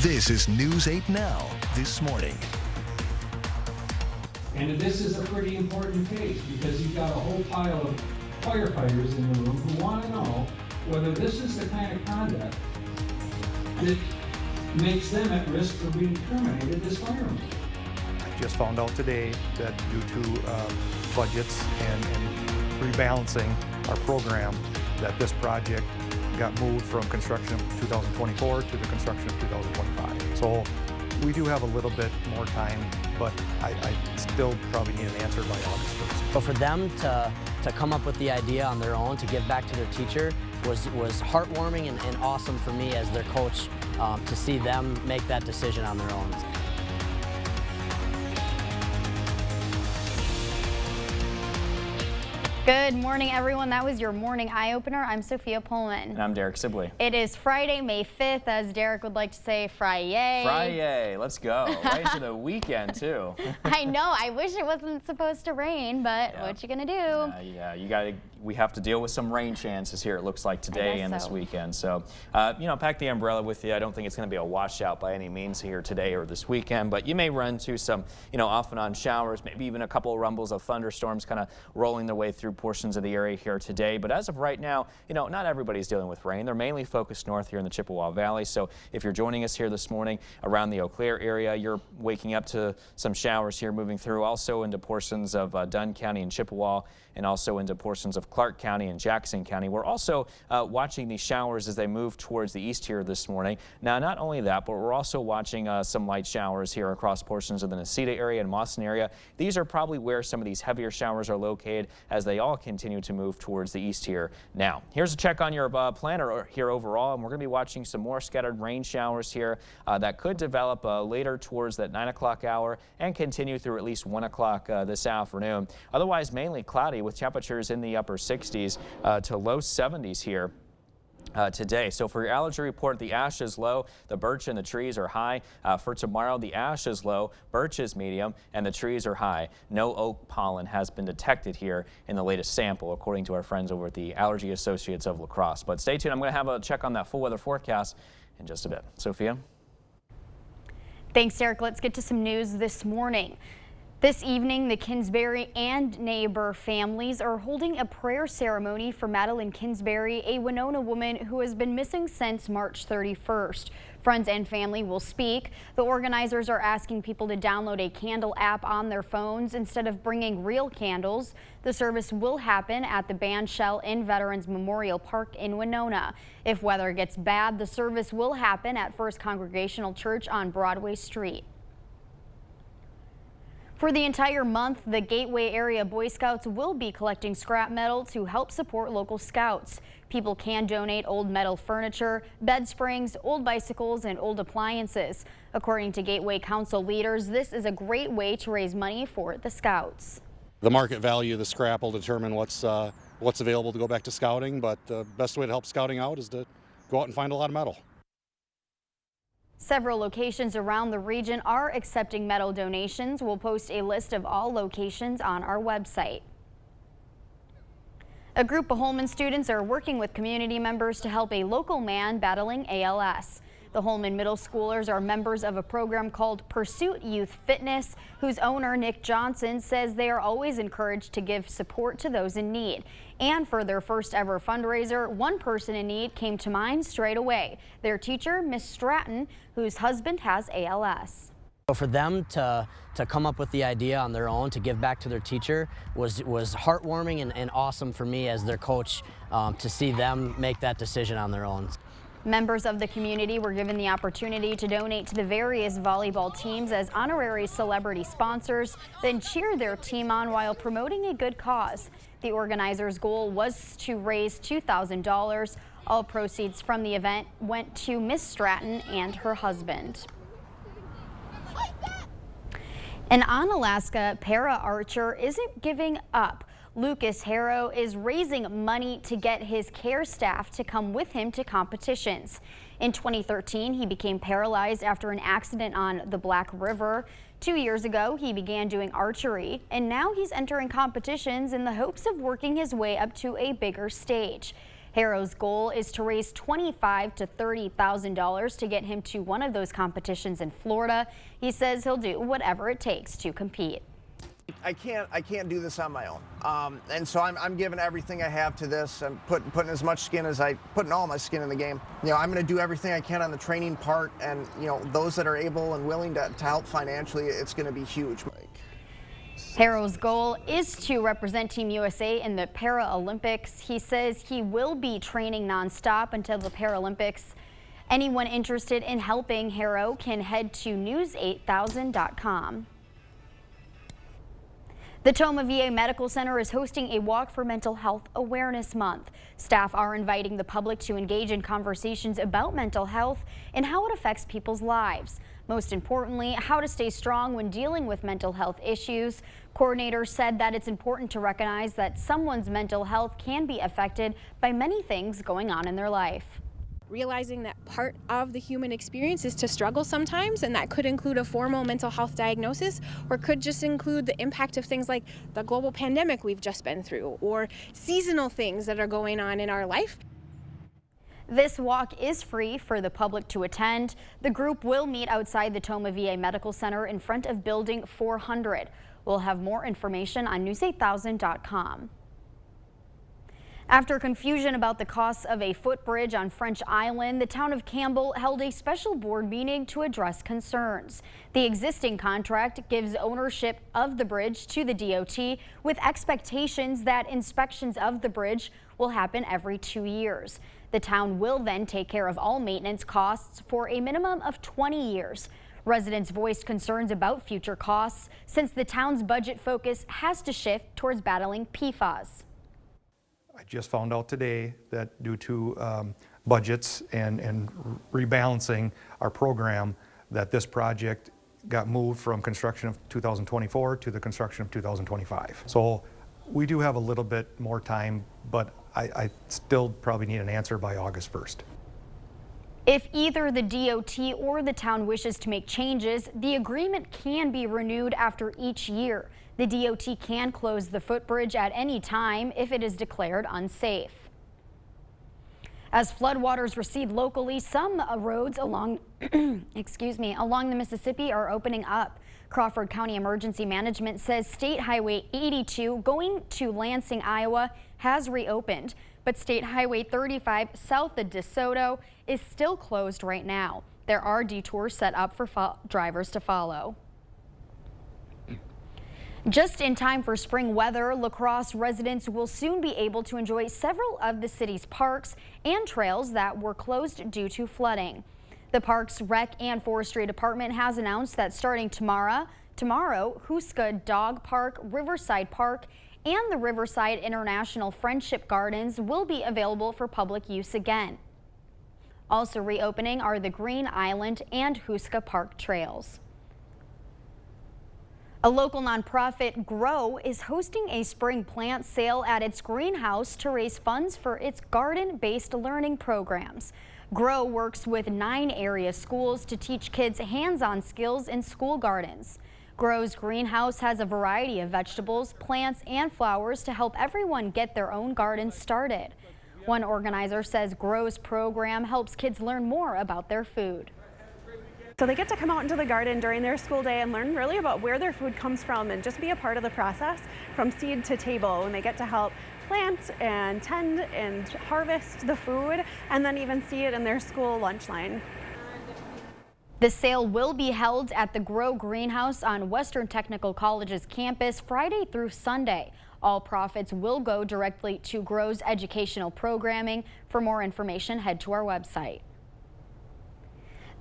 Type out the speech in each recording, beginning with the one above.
This is News 8 Now, this morning. And this is a pretty important case because you've got a whole pile of firefighters in the room who want to know whether this is the kind of conduct that makes them at risk for being terminated as firemen. I just found out today that due to budgets and rebalancing our program, that this project got moved from construction of 2024 to the construction of 2025. So we do have a little bit more time, but I still probably need an answer by August 1st. So for them to come up with the idea on their own to give back to their teacher was heartwarming and awesome for me as their coach to see them make that decision on their own. Good morning, everyone. That was your morning eye-opener. I'm Sophia Pullman. And I'm Derek Sibley. It is Friday, May 5th, as Derek would like to say, Fri-yay. Fri-yay, let's go. Right into the weekend, too. I know. I wish it wasn't supposed to rain, but what you gonna do? Yeah, we have to deal with some rain chances here, it looks like, today and this weekend. So, pack the umbrella with you. I don't think it's going to be a washout by any means here today or this weekend, but you may run into some, off and on showers, maybe even a couple of rumbles of thunderstorms kind of rolling their way through portions of the area here today. But as of right now, not everybody's dealing with rain. They're mainly focused north here in the Chippewa Valley. So if you're joining us here this morning around the Eau Claire area, you're waking up to some showers here moving through, also into portions of Dunn County and Chippewa, and also into portions of Clark County and Jackson County. We're also watching these showers as they move towards the east here this morning. Now, not only that, but we're also watching some light showers here across portions of the Necedah area and Mawson area. These are probably where some of these heavier showers are located as they all continue to move towards the east here. Now, here's a check on your planner here overall, and we're going to be watching some more scattered rain showers here that could develop later towards that 9 o'clock hour and continue through at least 1 o'clock this afternoon. Otherwise, mainly cloudy with temperatures in the upper 60s to low 70s here today. So for your allergy report, the ash is low, the birch and the trees are high. For tomorrow, the ash is low, birch is medium, and the trees are high. No oak pollen has been detected here in the latest sample, according to our friends over at the Allergy Associates of La Crosse. But stay tuned. I'm going to have a check on that full weather forecast in just a bit. Sophia? Thanks, Derek. Let's get to some news this morning. This evening, the Kinsberry and neighbor families are holding a prayer ceremony for Madeline Kinsberry, a Winona woman who has been missing since March 31st. Friends and family will speak. The organizers are asking people to download a candle app on their phones instead of bringing real candles. The service will happen at the band shell in Veterans Memorial Park in Winona. If weather gets bad, the service will happen at First Congregational Church on Broadway Street. For the entire month, the Gateway Area Boy Scouts will be collecting scrap metal to help support local scouts. People can donate old metal furniture, bed springs, old bicycles, and old appliances. According to Gateway Council leaders, this is a great way to raise money for the scouts. The market value of the scrap will determine what's available to go back to scouting, but the best way to help scouting out is to go out and find a lot of metal. Several locations around the region are accepting metal donations. We'll post a list of all locations on our website. A group of Holman students are working with community members to help a local man battling ALS. The Holman middle schoolers are members of a program called Pursuit Youth Fitness, whose owner, Nick Johnson, says they are always encouraged to give support to those in need. And for their first ever fundraiser, one person in need came to mind straight away. Their teacher, Miss Stratton, whose husband has ALS. So for them to come up with the idea on their own to give back to their teacher was heartwarming and awesome for me as their coach to see them make that decision on their own. Members of the community were given the opportunity to donate to the various volleyball teams as honorary celebrity sponsors, then cheer their team on while promoting a good cause. The organizers' goal was to raise $2,000. All proceeds from the event went to Miss Stratton and her husband. And on Alaska, para archer isn't giving up. Lucas Harrow is raising money to get his care staff to come with him to competitions. In 2013, he became paralyzed after an accident on the Black River. 2 years ago, he began doing archery, and now he's entering competitions in the hopes of working his way up to a bigger stage. Harrow's goal is to raise $25,000 to $30,000 to get him to one of those competitions in Florida. He says he'll do whatever it takes to compete. I can't do this on my own, and so I'm giving everything I have to this. I'm putting as much skin as putting all my skin in the game. You know, I'm going to do everything I can on the training part, and you know, those that are able and willing to help financially, it's going to be huge. Harrow's goal is to represent Team USA in the Paralympics. He says he will be training nonstop until the Paralympics. Anyone interested in helping Harrow can head to news8000.com. The Tomah VA Medical Center is hosting a Walk for Mental Health Awareness Month. Staff are inviting the public to engage in conversations about mental health and how it affects people's lives. Most importantly, how to stay strong when dealing with mental health issues. Coordinators said that it's important to recognize that someone's mental health can be affected by many things going on in their life. Realizing that part of the human experience is to struggle sometimes, and that could include a formal mental health diagnosis, or could just include the impact of things like the global pandemic we've just been through, or seasonal things that are going on in our life. This walk is free for the public to attend. The group will meet outside the Tomah VA Medical Center in front of Building 400. We'll have more information on news8000.com. After confusion about the costs of a footbridge on French Island, the town of Campbell held a special board meeting to address concerns. The existing contract gives ownership of the bridge to the DOT with expectations that inspections of the bridge will happen every 2 years. The town will then take care of all maintenance costs for a minimum of 20 years. Residents voiced concerns about future costs since the town's budget focus has to shift towards battling PFAS. I just found out today that due to budgets and rebalancing our program, that this project got moved from construction of 2024 to the construction of 2025. So we do have a little bit more time, but I still probably need an answer by August 1st. If either the DOT or the town wishes to make changes, the agreement can be renewed after each year. The DOT can close the footbridge at any time if it is declared unsafe. As floodwaters recede locally, some roads along along the Mississippi are opening up. Crawford County Emergency Management says State Highway 82 going to Lansing, Iowa has reopened, but State Highway 35 south of DeSoto is still closed right now. There are detours set up for drivers to follow. Just in time for spring weather, La Crosse residents will soon be able to enjoy several of the city's parks and trails that were closed due to flooding. The Parks, Rec, and Forestry Department has announced that starting tomorrow, Houska Dog Park, Riverside Park, and the Riverside International Friendship Gardens will be available for public use again. Also reopening are the Green Island and Houska Park trails. A local nonprofit, Grow, is hosting a spring plant sale at its greenhouse to raise funds for its garden-based learning programs. Grow works with 9 area schools to teach kids hands-on skills in school gardens. Grow's greenhouse has a variety of vegetables, plants, and flowers to help everyone get their own garden started. One organizer says Grow's program helps kids learn more about their food. So they get to come out into the garden during their school day and learn really about where their food comes from and just be a part of the process from seed to table. And they get to help plant and tend and harvest the food and then even see it in their school lunch line. The sale will be held at the Grow Greenhouse on Western Technical College's campus Friday through Sunday. All profits will go directly to Grow's educational programming. For more information, head to our website.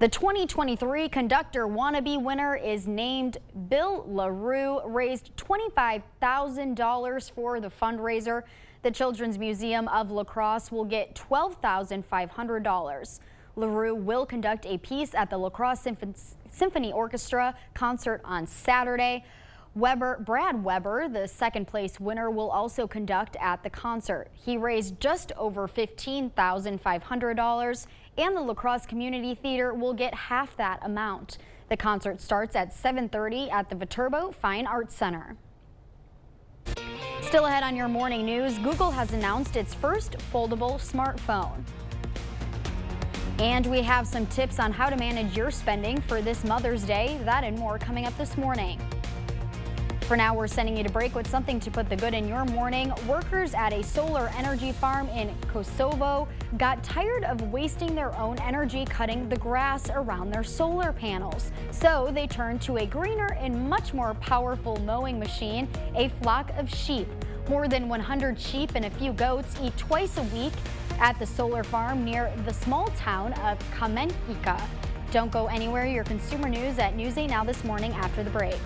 The 2023 Conductor Wannabe winner is named Bill LaRue, raised $25,000 for the fundraiser. The Children's Museum of La Crosse will get $12,500. LaRue will conduct a piece at the La Crosse Symphony Orchestra concert on Saturday. Brad Weber, the second place winner, will also conduct at the concert. He raised just over $15,500, and the La Crosse Community Theater will get half that amount. The concert starts at 7:30 at the Viterbo Fine Arts Center. Still ahead on your morning news, Google has announced its first foldable smartphone. And we have some tips on how to manage your spending for this Mother's Day. That and more coming up this morning. For now, we're sending you to break with something to put the good in your morning. Workers at a solar energy farm in Kosovo got tired of wasting their own energy cutting the grass around their solar panels. So they turned to a greener and much more powerful mowing machine, a flock of sheep. More than 100 sheep and a few goats eat twice a week at the solar farm near the small town of Kamenika. Don't go anywhere. Your consumer news at News 8 Now this morning after the break.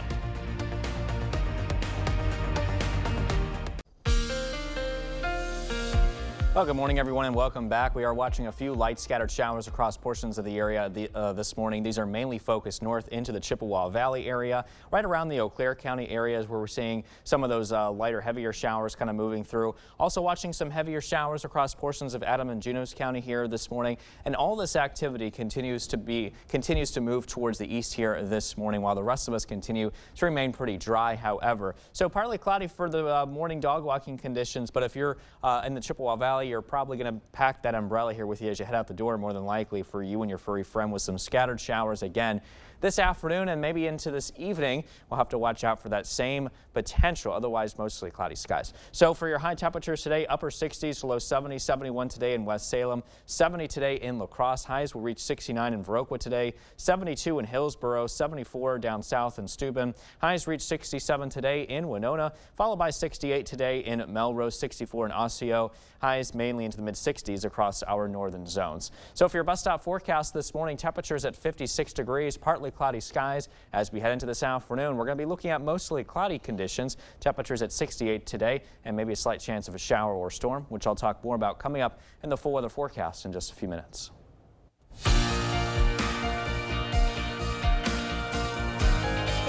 Well, good morning, everyone, and welcome back. We are watching a few light scattered showers across portions of the area this morning. These are mainly focused north into the Chippewa Valley area. Right around the Eau Claire County areas where we're seeing some of those lighter, heavier showers kind of moving through. Also watching some heavier showers across portions of Adams and Juneau County here this morning. And all this activity continues to move towards the east here this morning, while the rest of us continue to remain pretty dry, however. So partly cloudy for the morning dog walking conditions, but if you're in the Chippewa Valley, you're probably going to pack that umbrella here with you as you head out the door, more than likely for you and your furry friend, with some scattered showers again this afternoon and maybe into this evening. We'll have to watch out for that same potential. Otherwise, mostly cloudy skies. So for your high temperatures today, upper 60s to low 70s, 71 today in West Salem, 70 today in La Crosse. Highs will reach 69 in Viroqua today, 72 in Hillsboro, 74 down south in Steuben. Highs reach 67 today in Winona, followed by 68 today in Melrose, 64 in Osseo. Highs mainly into the mid-60s across our northern zones. So for your bus stop forecast this morning, temperatures at 56 degrees, partly cloudy skies. As we head into this afternoon, we're going to be looking at mostly cloudy conditions. Temperatures at 68 today, and maybe a slight chance of a shower or storm, which I'll talk more about coming up in the full weather forecast in just a few minutes.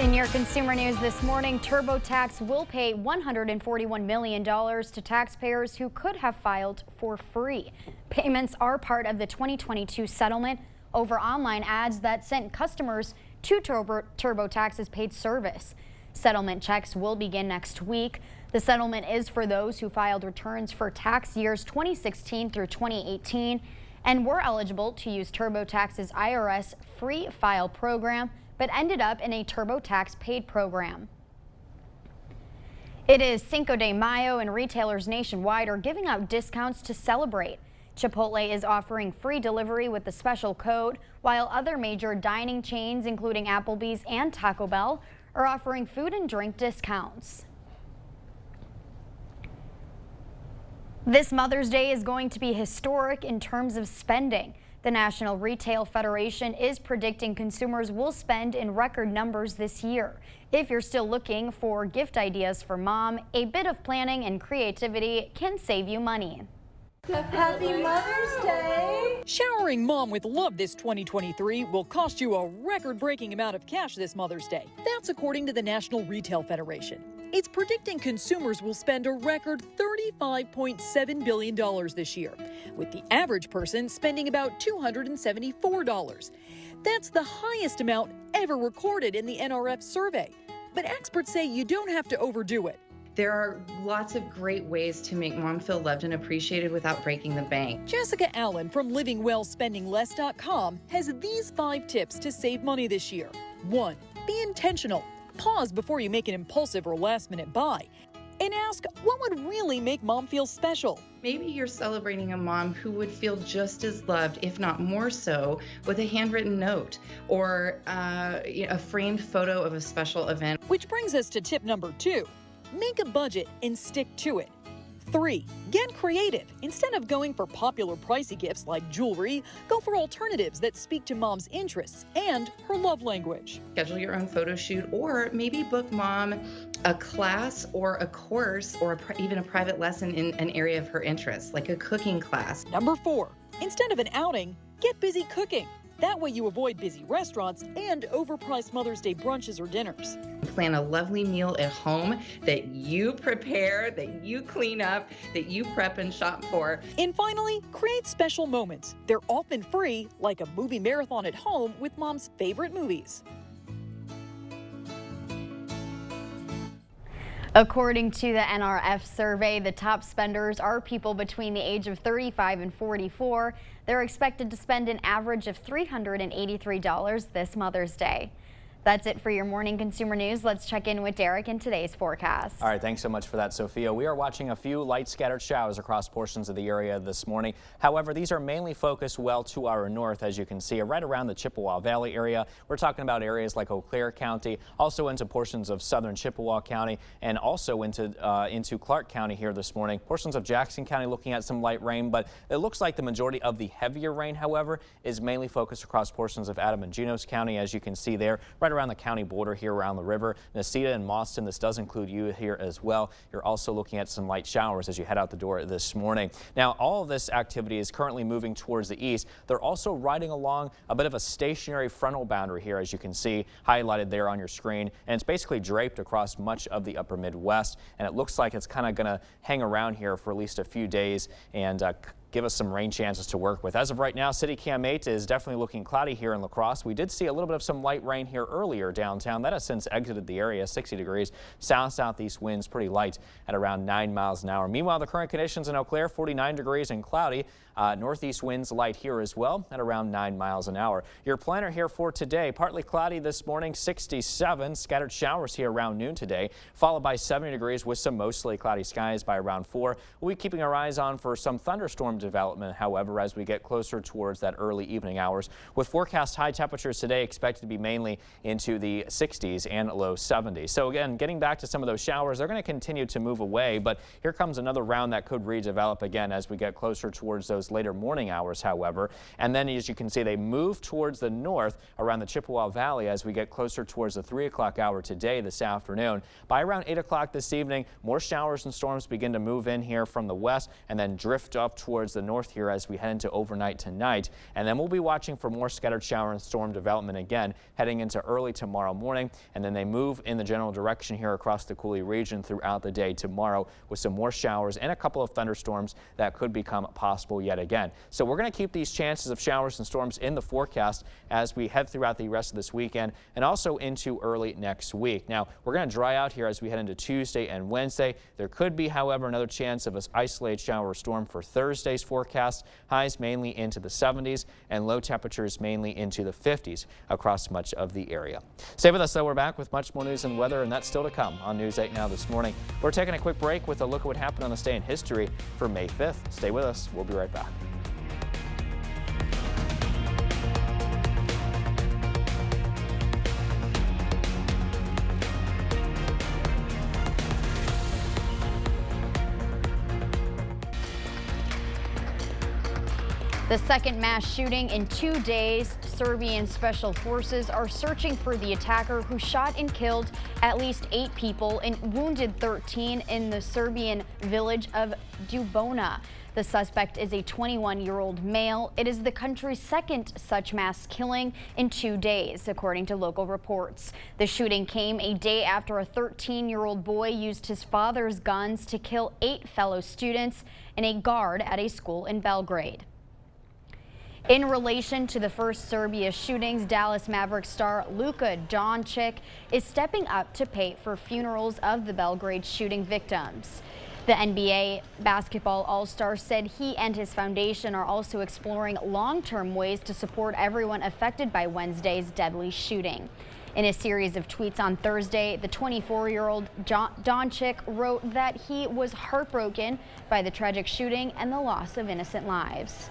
In your consumer news this morning, TurboTax will pay $141 million to taxpayers who could have filed for free. Payments are part of the 2022 settlement over online ads that sent customers to TurboTax's paid service. Settlement checks will begin next week. The settlement is for those who filed returns for tax years 2016 through 2018 and were eligible to use TurboTax's IRS free file program, but ended up in a TurboTax paid program. It is Cinco de Mayo, and retailers nationwide are giving out discounts to celebrate. Chipotle is offering free delivery with the special code, while other major dining chains, including Applebee's and Taco Bell, are offering food and drink discounts. This Mother's Day is going to be historic in terms of spending. The National Retail Federation is predicting consumers will spend in record numbers this year. If you're still looking for gift ideas for mom, a bit of planning and creativity can save you money. Happy Mother's Day! Showering mom with love this 2023 will cost you a record-breaking amount of cash this Mother's Day. That's according to the National Retail Federation. It's predicting consumers will spend a record $35.7 billion this year, with the average person spending about $274. That's the highest amount ever recorded in the NRF survey. But experts say you don't have to overdo it. There are lots of great ways to make mom feel loved and appreciated without breaking the bank. Jessica Allen from LivingWellSpendingLess.com has these 5 tips to save money this year. 1. Be intentional. Pause before you make an impulsive or last-minute buy. And ask, what would really make mom feel special? Maybe you're celebrating a mom who would feel just as loved, if not more so, with a handwritten note or a framed photo of a special event. Which brings us to tip number 2. Make a budget and stick to it. 3. Get creative. Instead of going for popular pricey gifts like jewelry, go for alternatives that speak to mom's interests and her love language. Schedule your own photo shoot, or maybe book mom a class or a course or even a private lesson in an area of her interest, like a cooking class. Number 4. Instead of an outing, get busy cooking. That way you avoid busy restaurants and overpriced Mother's Day brunches or dinners. Plan a lovely meal at home that you prepare, that you clean up, that you prep and shop for. And finally, create special moments. They're often free, like a movie marathon at home with mom's favorite movies. According to the NRF survey, the top spenders are people between the age of 35 and 44. They're expected to spend an average of $383 this Mother's Day. That's it for your morning consumer news. Let's check in with Derek in today's forecast. All right, thanks so much for that, Sophia. We are watching a few light scattered showers across portions of the area this morning. However, these are mainly focused well to our north, as you can see, right around the Chippewa Valley area. We're talking about areas like Eau Claire County, also into portions of southern Chippewa County, and also into Clark County here this morning. Portions of Jackson County looking at some light rain, but it looks like the majority of the heavier rain, however, is mainly focused across portions of Adam and Juneau County, as you can see there, right around the county border here around the river. Necedah and Mauston, this does include you here as well. You're also looking at some light showers as you head out the door this morning. Now, all of this activity is currently moving towards the east. They're also riding along a bit of a stationary frontal boundary here, as you can see highlighted there on your screen, and it's basically draped across much of the upper Midwest, and it looks like it's kind of going to hang around here for at least a few days and give us some rain chances to work with. As of right now, City Cam 8 is definitely looking cloudy here in La Crosse. We did see a little bit of some light rain here earlier downtown. That has since exited the area. 60 degrees, south-southeast winds pretty light at around 9 miles an hour. Meanwhile, the current conditions in Eau Claire, 49 degrees and cloudy. Northeast winds light here as well at around 9 miles an hour. Your planner here for today, partly cloudy this morning, 67. Scattered showers here around noon today, followed by 70 degrees with some mostly cloudy skies by around 4. We'll be keeping our eyes on for some thunderstorm development, however, as we get closer towards that early evening hours, with forecast high temperatures today expected to be mainly into the 60s and low 70s. So again, getting back to some of those showers, they're going to continue to move away, but here comes another round that could redevelop again as we get closer towards those later morning hours, however. And then, as you can see, they move towards the north around the Chippewa Valley as we get closer towards the 3 o'clock hour today this afternoon. By around 8 o'clock this evening, more showers and storms begin to move in here from the west and then drift up towards the north here as we head into overnight tonight. And then we'll be watching for more scattered shower and storm development again heading into early tomorrow morning. And then they move in the general direction here across the Coulee region throughout the day tomorrow with some more showers and a couple of thunderstorms that could become possible yet again. So we're going to keep these chances of showers and storms in the forecast as we head throughout the rest of this weekend and also into early next week. Now, we're going to dry out here as we head into Tuesday and Wednesday. There could be, however, another chance of an isolated shower or storm for Thursday's forecast. Highs mainly into the 70s and low temperatures mainly into the 50s across much of the area. Stay with us, though. We're back with much more news and weather, and that's still to come on News 8 Now this morning. We're taking a quick break with a look at what happened on this day in history for May 5th. Stay with us. We'll be right back. The second mass shooting in 2 days. Serbian special forces are searching for the attacker who shot and killed at least 8 people and wounded 13 in the Serbian village of Dubona. The suspect is a 21-year-old male. It is the country's second such mass killing in 2 days, according to local reports. The shooting came a day after a 13-year-old boy used his father's guns to kill 8 fellow students and a guard at a school in Belgrade. In relation to the first Serbia shootings, Dallas Mavericks star Luka Doncic is stepping up to pay for funerals of the Belgrade shooting victims. The NBA basketball all-star said he and his foundation are also exploring long-term ways to support everyone affected by Wednesday's deadly shooting. In a series of tweets on Thursday, the 24-year-old Doncic wrote that he was heartbroken by the tragic shooting and the loss of innocent lives.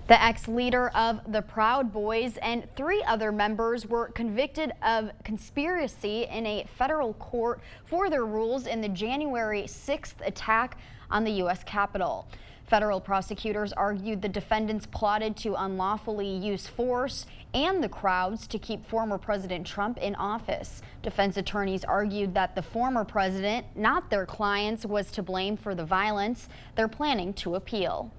The ex-leader of the Proud Boys and 3 other members were convicted of conspiracy in a federal court for their roles in the January 6th attack on the U.S. Capitol. Federal prosecutors argued the defendants plotted to unlawfully use force and the crowds to keep former President Trump in office. Defense attorneys argued that the former president, not their clients, was to blame for the violence. They're planning to appeal.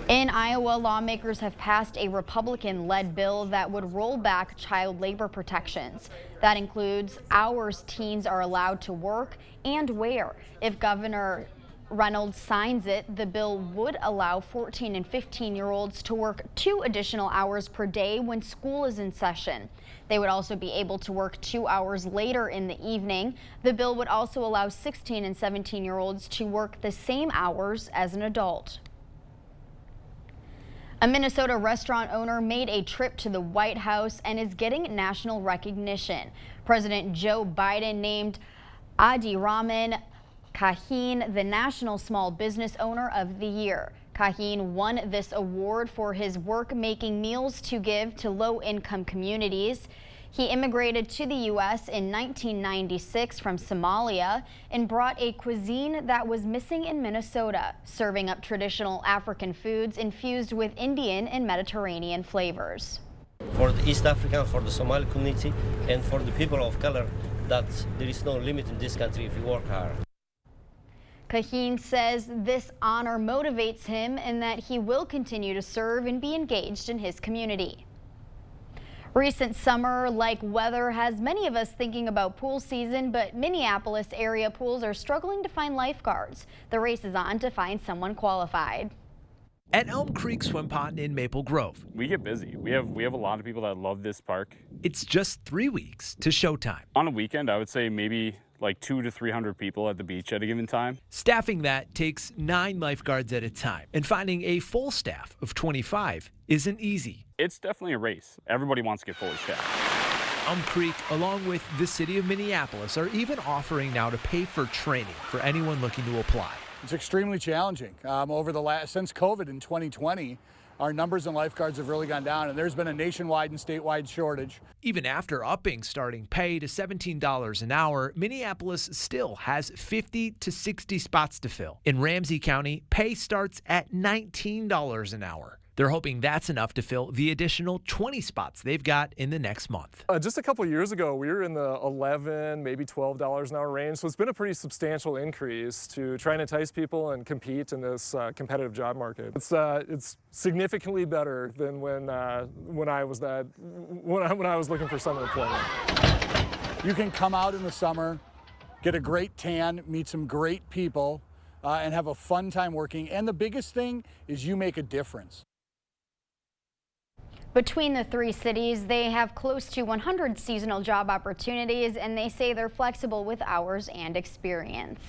In Iowa, lawmakers have passed a Republican-led bill that would roll back child labor protections. That includes hours teens are allowed to work and where. If Governor Reynolds signs it, the bill would allow 14 and 15-year-olds to work 2 additional hours per day when school is in session. They would also be able to work 2 hours later in the evening. The bill would also allow 16 and 17-year-olds to work the same hours as an adult. A Minnesota restaurant owner made a trip to the White House and is getting national recognition. President Joe Biden named Adi Rahman Kaheen the National Small Business Owner of the Year. Kaheen won this award for his work making meals to give to low-income communities. He immigrated to the U.S. in 1996 from Somalia and brought a cuisine that was missing in Minnesota, serving up traditional African foods infused with Indian and Mediterranean flavors. For the East African, for the Somali community, and for the people of color, that there is no limit in this country if you work hard. Kaheen says this honor motivates him and that he will continue to serve and be engaged in his community. Recent summer-like weather has many of us thinking about pool season, but Minneapolis area pools are struggling to find lifeguards. The race is on to find someone qualified. At Elm Creek Swim Pond in Maple Grove, we get busy. We have a lot of people that love this park. It's just 3 weeks to showtime. On a weekend, I would say maybe like 200 to 300 people at the beach at a given time. Staffing that takes 9 lifeguards at a time, and finding a full staff of 25 isn't easy. It's definitely a race. Everybody wants to get fully staffed. Elm Creek, along with the city of Minneapolis, are even offering now to pay for training for anyone looking to apply. It's extremely challenging. Since COVID in 2020, our numbers in lifeguards have really gone down, and there's been a nationwide and statewide shortage. Even after upping starting pay to $17 an hour, Minneapolis still has 50 to 60 spots to fill. In Ramsey County, pay starts at $19 an hour. They're hoping that's enough to fill the additional 20 spots they've got in the next month. Just a couple years ago, we were in the $11, maybe $12 an hour range, so it's been a pretty substantial increase to try and entice people and compete in this competitive job market. It's significantly better than when I was looking for summer employment. You can come out in the summer, get a great tan, meet some great people, and have a fun time working. And the biggest thing is you make a difference. Between the 3 cities, they have close to 100 seasonal job opportunities, and they say they're flexible with hours and experience.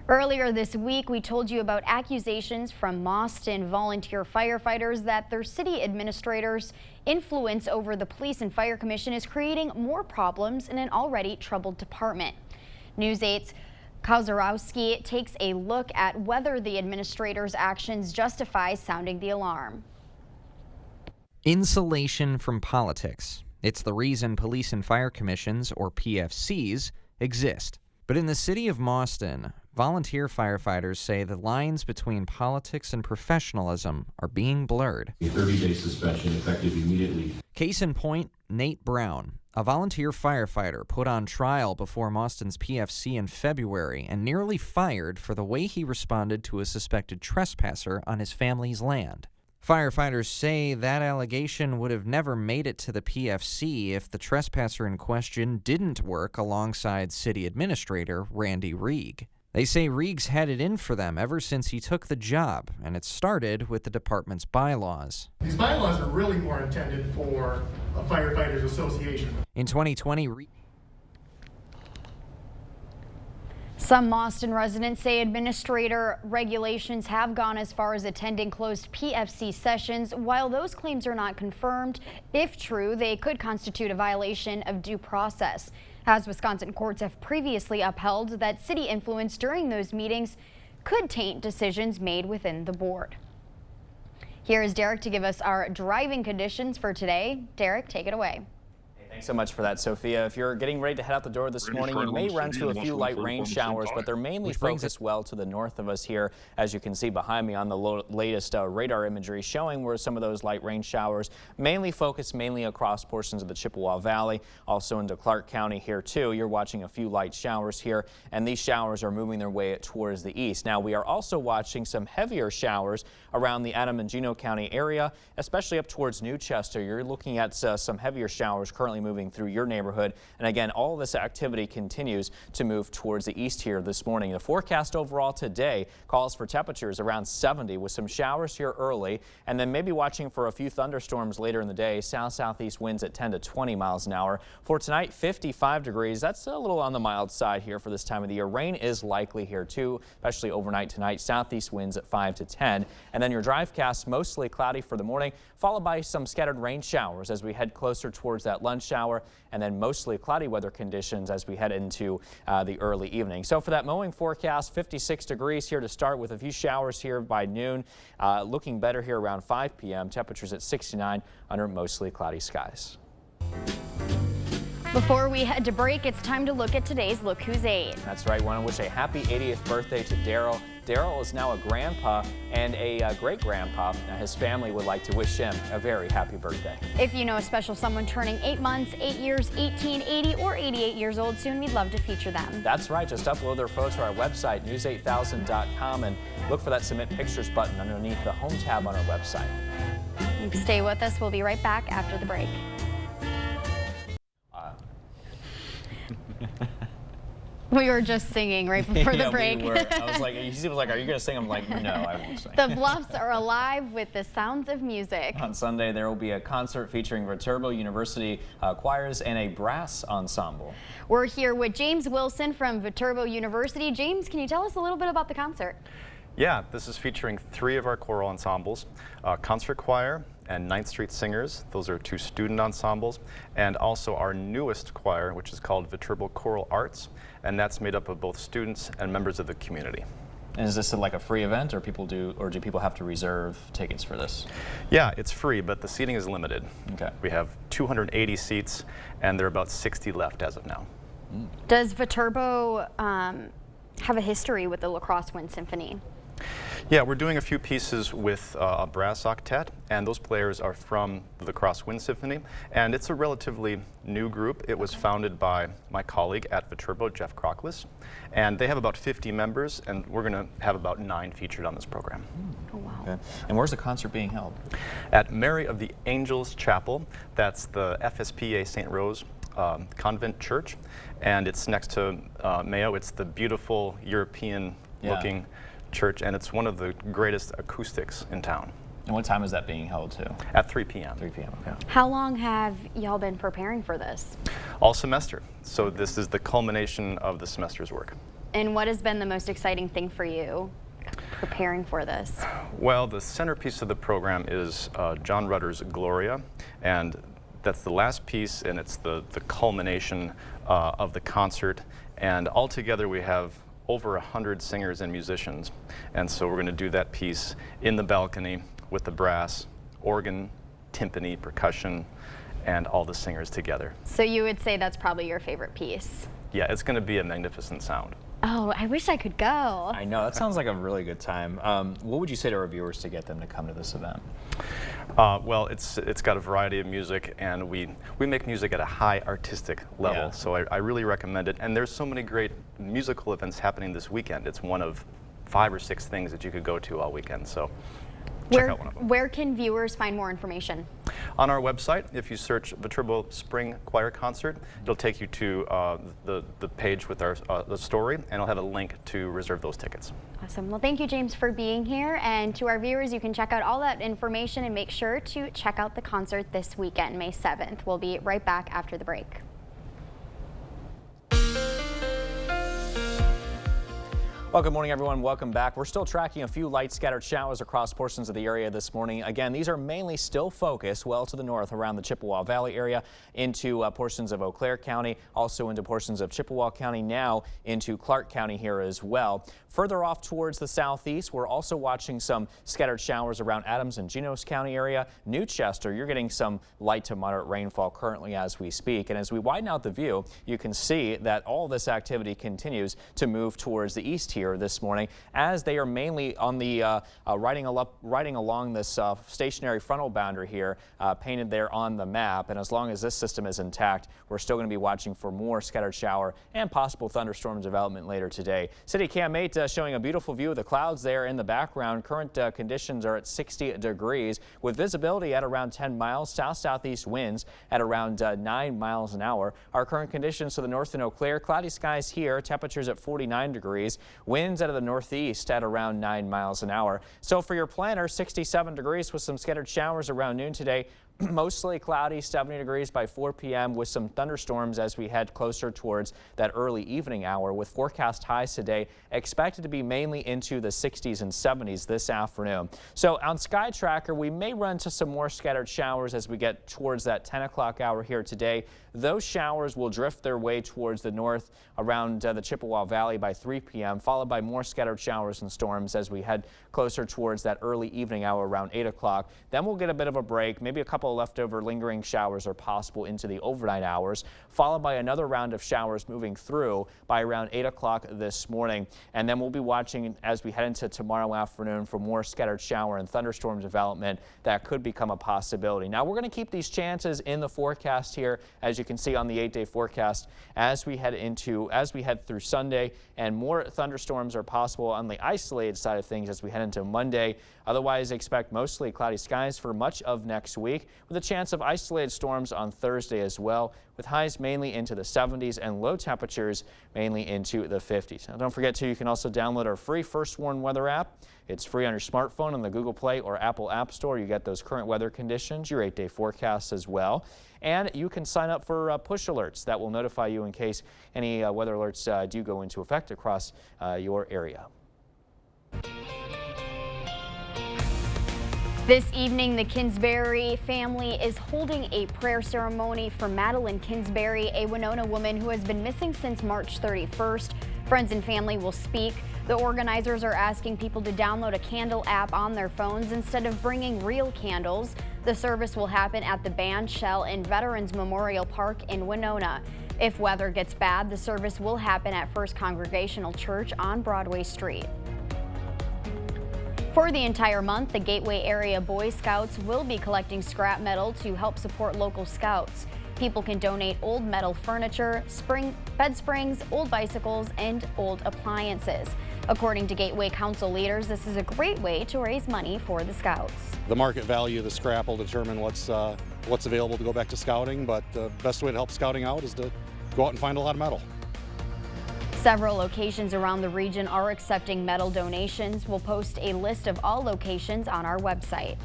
Earlier this week, we told you about accusations from Mauston volunteer firefighters that their city administrators' influence over the Police and Fire Commission is creating more problems in an already troubled department. News 8's Kozarowski takes a look at whether the administrators' actions justify sounding the alarm. Insulation from politics. It's the reason police and fire commissions, or PFCs, exist. But in the city of Mauston, volunteer firefighters say the lines between politics and professionalism are being blurred. A 30-day suspension effective immediately. Case in point, Nate Brown, a volunteer firefighter put on trial before Mauston's PFC in February and nearly fired for the way he responded to a suspected trespasser on his family's land. Firefighters say that allegation would have never made it to the PFC if the trespasser in question didn't work alongside City Administrator Randy Rieg. They say Rieg's had it in for them ever since he took the job, and it started with the department's bylaws. These bylaws are really more intended for a firefighters association. In 2020, Some Mauston residents say administrator regulations have gone as far as attending closed PFC sessions. While those claims are not confirmed, if true, they could constitute a violation of due process, as Wisconsin courts have previously upheld that city influence during those meetings could taint decisions made within the board. Here is Derek to give us our driving conditions for today. Derek, take it away. Thanks so much for that, Sophia. If you're getting ready to head out the door this morning, you may run into a few light rain showers, but they're mainly focused well to the north of us here, as you can see behind me on the latest radar imagery showing where some of those light rain showers mainly focused across portions of the Chippewa Valley, also into Clark County here too. You're watching a few light showers here, and these showers are moving their way towards the east. Now, we are also watching some heavier showers around the Adams and Juneau County area, especially up towards New Chester. You're looking at some heavier showers currently definitely moving through your neighborhood. And again, all this activity continues to move towards the east here this morning. The forecast overall today calls for temperatures around 70 with some showers here early, and then maybe watching for a few thunderstorms later in the day. South-southeast winds at 10 to 20 miles an hour. For tonight, 55 degrees. That's a little on the mild side here for this time of the year. Rain is likely here too, especially overnight tonight. Southeast winds at 5 to 10. And then your drivecast mostly cloudy for the morning, followed by some scattered rain showers as we head closer towards that lunch hour, and then mostly cloudy weather conditions as we head into the early evening. So for that mowing forecast, 56 degrees here to start with a few showers here by noon. Looking better here around 5 p.m. Temperatures at 69 under mostly cloudy skies. Before we head to break, it's time to look at today's Look Who's 8. That's right. Want to wish a happy 80th birthday to Daryl. Daryl is now a grandpa and a great-grandpa. Now, his family would like to wish him a very happy birthday. If you know a special someone turning 8 months, 8 years, 18, 80, or 88 years old soon, we'd love to feature them. That's right. Just upload their photo to our website, news8000.com, and look for that Submit Pictures button underneath the Home tab on our website. Stay with us. We'll be right back after the break. We were just singing right before the break. We were. I was like, he was like, are you going to sing? I'm like, no, I won't sing. The Bluffs are alive with the sounds of music. On Sunday, there will be a concert featuring Viterbo University choirs and a brass ensemble. We're here with James Wilson from Viterbo University. James, can you tell us a little bit about the concert? Yeah, this is featuring 3 of our choral ensembles, Concert Choir and 9th Street Singers. Those are 2 student ensembles, and also our newest choir, which is called Viterbo Choral Arts, and that's made up of both students and members of the community. And is this like a free event, or do people have to reserve tickets for this? Yeah, it's free, but the seating is limited. Okay. We have 280 seats, and there are about 60 left as of now. Does Viterbo have a history with the La Crosse Wind Symphony? Yeah, we're doing a few pieces with a brass octet, and those players are from the La Crosse Wind Symphony, and it's a relatively new group. It was founded by my colleague at Viterbo, Jeff Crockless, and they have about 50 members, and we're going to have about 9 featured on this program. Oh, wow. Okay. And where's the concert being held? At Mary of the Angels Chapel. That's the FSPA St. Rose Convent Church, and it's next to Mayo. It's the beautiful European-looking church, and it's one of the greatest acoustics in town. And what time is that being held to? At 3 p.m. 3 p.m. Okay. How long have y'all been preparing for this? All semester. So this is the culmination of the semester's work. And what has been the most exciting thing for you preparing for this? Well, the centerpiece of the program is John Rutter's Gloria, and that's the last piece, and it's the culmination of the concert. And altogether we have over 100 singers and musicians, and so we're going to do that piece in the balcony with the brass, organ, timpani, percussion, and all the singers together. So you would say that's probably your favorite piece? Yeah, it's going to be a magnificent sound. Oh, I wish I could go. I know, that sounds like a really good time. What would you say to our viewers to get them to come to this event? Well, it's got a variety of music, and we make music at a high artistic level, so I really recommend it. And there's so many great musical events happening this weekend. It's one of 5 or 6 things that you could go to all weekend, so check out one of them. Where can viewers find more information? On our website, if you search Viterbo Spring Choir Concert, it'll take you to the page with our the story, and it'll have a link to reserve those tickets. Awesome. Well, thank you, James, for being here. And to our viewers, you can check out all that information and make sure to check out the concert this weekend, May 7th. We'll be right back after the break. Well, good morning, everyone. Welcome back. We're still tracking a few light scattered showers across portions of the area this morning. Again, these are mainly still focused well to the north around the Chippewa Valley area into portions of Eau Claire County, also into portions of Chippewa County, now into Clark County here as well. Further off towards the southeast, we're also watching some scattered showers around Adams and Genos County area. New Chester, you're getting some light to moderate rainfall currently as we speak. And as we widen out the view, you can see that all this activity continues to move towards the east here. here this morning, as they are mainly on the riding along this stationary frontal boundary here, painted there on the map. And as long as this system is intact, we're still going to be watching for more scattered shower and possible thunderstorm development later today. City Cam 8 showing a beautiful view of the clouds there in the background. Current conditions are at 60 degrees with visibility at around 10 miles, south-southeast winds at around 9 miles an hour. Our current conditions to the north in Eau Claire, cloudy skies here, temperatures at 49 degrees, winds out of the northeast at around 9 miles an hour. So for your planner, 67 degrees with some scattered showers around noon today. Mostly cloudy, 70 degrees by 4 p.m. with some thunderstorms as we head closer towards that early evening hour, with forecast highs today expected to be mainly into the 60s and 70s this afternoon. So on Sky Tracker, we may run into some more scattered showers as we get towards that 10 o'clock hour here today. Those showers will drift their way towards the north around the Chippewa Valley by 3 p.m., followed by more scattered showers and storms as we head closer towards that early evening hour around 8 o'clock. Then we'll get a bit of a break. Maybe a couple of leftover lingering showers are possible into the overnight hours, followed by another round of showers moving through by around 8 o'clock this morning. And then we'll be watching as we head into tomorrow afternoon for more scattered shower and thunderstorm development that could become a possibility. Now, we're going to keep these chances in the forecast here, as you can see on the 8-day forecast, as we head through Sunday, and more thunderstorms are possible on the isolated side of things as we head into Monday. Otherwise, expect mostly cloudy skies for much of next week, with a chance of isolated storms on Thursday as well, with highs mainly into the 70s and low temperatures mainly into the 50s. Now, don't forget, you can also download our free First Warn Weather app. It's free on your smartphone on the Google Play or Apple App Store. You get those current weather conditions, your 8-day forecasts as well. And you can sign up for push alerts that will notify you in case any weather alerts do go into effect across your area. This evening, the Kinsberry family is holding a prayer ceremony for Madeline Kinsberry, a Winona woman who has been missing since March 31st. Friends and family will speak. The organizers are asking people to download a candle app on their phones instead of bringing real candles. The service will happen at the Band Shell in Veterans Memorial Park in Winona. If weather gets bad, the service will happen at First Congregational Church on Broadway Street. For the entire month, the Gateway Area Boy Scouts will be collecting scrap metal to help support local scouts. People can donate old metal furniture, bed springs, old bicycles, and old appliances. According to Gateway Council leaders, this is a great way to raise money for the Scouts. The market value of the scrap will determine what's available to go back to scouting, but the best way to help scouting out is to go out and find a lot of metal. Several locations around the region are accepting metal donations. We'll post a list of all locations on our website.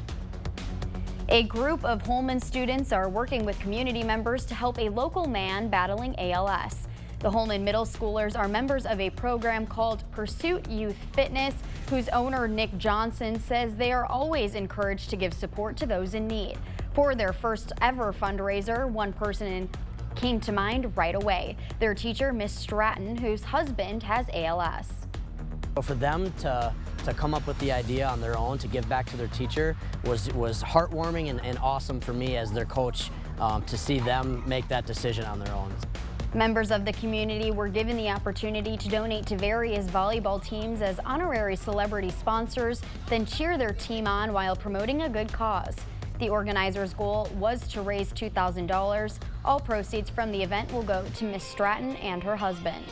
A group of Holman students are working with community members to help a local man battling ALS. The Holman middle schoolers are members of a program called Pursuit Youth Fitness, whose owner, Nick Johnson, says they are always encouraged to give support to those in need. For their first ever fundraiser, one person came to mind right away. Their teacher, Miss Stratton, whose husband has ALS. For them to come up with the idea on their own to give back to their teacher was heartwarming and awesome for me as their coach, to see them make that decision on their own. Members of the community were given the opportunity to donate to various volleyball teams as honorary celebrity sponsors, then cheer their team on while promoting a good cause. The organizers' goal was to raise $2,000. All proceeds from the event will go to Miss Stratton and her husband.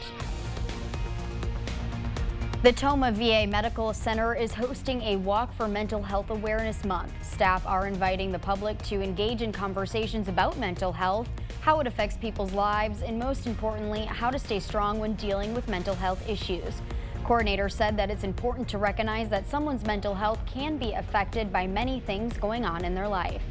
The Tomah VA Medical Center is hosting a Walk for Mental Health Awareness Month. Staff are inviting the public to engage in conversations about mental health, how it affects people's lives, and most importantly, how to stay strong when dealing with mental health issues. Coordinator said that it's important to recognize that someone's mental health can be affected by many things going on in their life.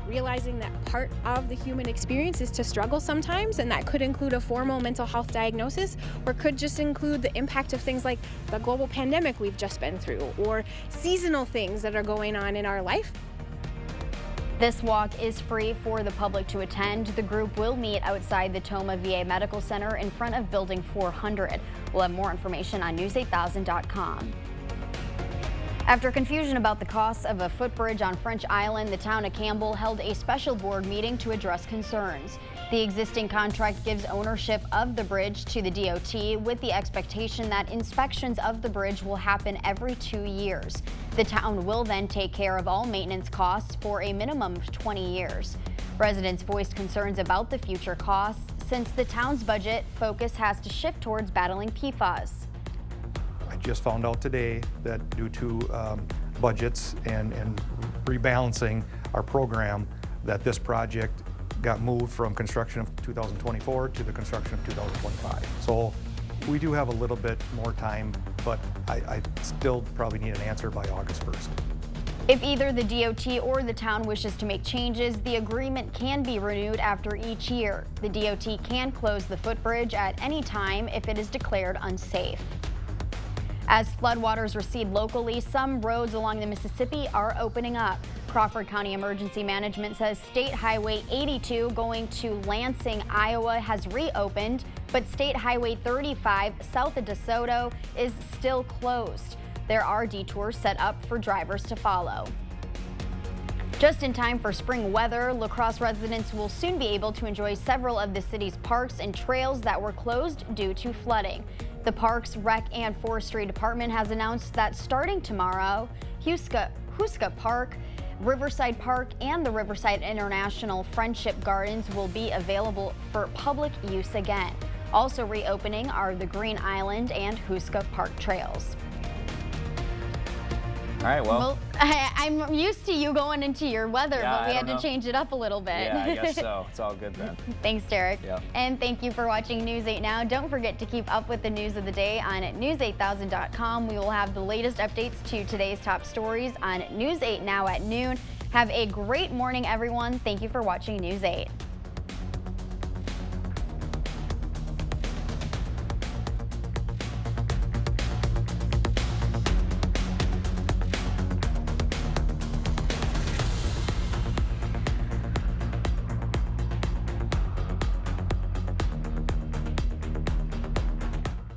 Realizing that part of the human experience is to struggle sometimes, and that could include a formal mental health diagnosis, or could just include the impact of things like the global pandemic we've just been through, or seasonal things that are going on in our life. This walk is free for the public to attend. The group will meet outside the Tomah VA Medical Center in front of Building 400. We'll have more information on news8000.com. After confusion about the costs of a footbridge on French Island, the town of Campbell held a special board meeting to address concerns. The existing contract gives ownership of the bridge to the DOT with the expectation that inspections of the bridge will happen every 2 years. The town will then take care of all maintenance costs for a minimum of 20 years. Residents voiced concerns about the future costs since the town's budget focus has to shift towards battling PFAS. I just found out today that due to budgets and rebalancing our program, that this project got moved from construction of 2024 to the construction of 2025. So we do have a little bit more time, but I still probably need an answer by August 1st. If either the DOT or the town wishes to make changes, the agreement can be renewed after each year. The DOT can close the footbridge at any time if it is declared unsafe. As floodwaters recede locally, some roads along the Mississippi are opening up. Crawford County Emergency Management says State Highway 82 going to Lansing, Iowa has reopened, but State Highway 35 south of DeSoto is still closed. There are detours set up for drivers to follow. Just in time for spring weather, La Crosse residents will soon be able to enjoy several of the city's parks and trails that were closed due to flooding. The Parks, Rec, and Forestry Department has announced that starting tomorrow, Huska Park, Riverside Park, and the Riverside International Friendship Gardens will be available for public use again. Also reopening are the Green Island and Huska Park trails. All right, well I'm used to you going into your weather, yeah, but we had to change it up a little bit. Yeah, I guess so. It's all good then. Thanks, Derek. Yep. And thank you for watching News 8 Now. Don't forget to keep up with the news of the day on news8000.com. We will have the latest updates to today's top stories on News 8 Now at noon. Have a great morning, everyone. Thank you for watching News 8.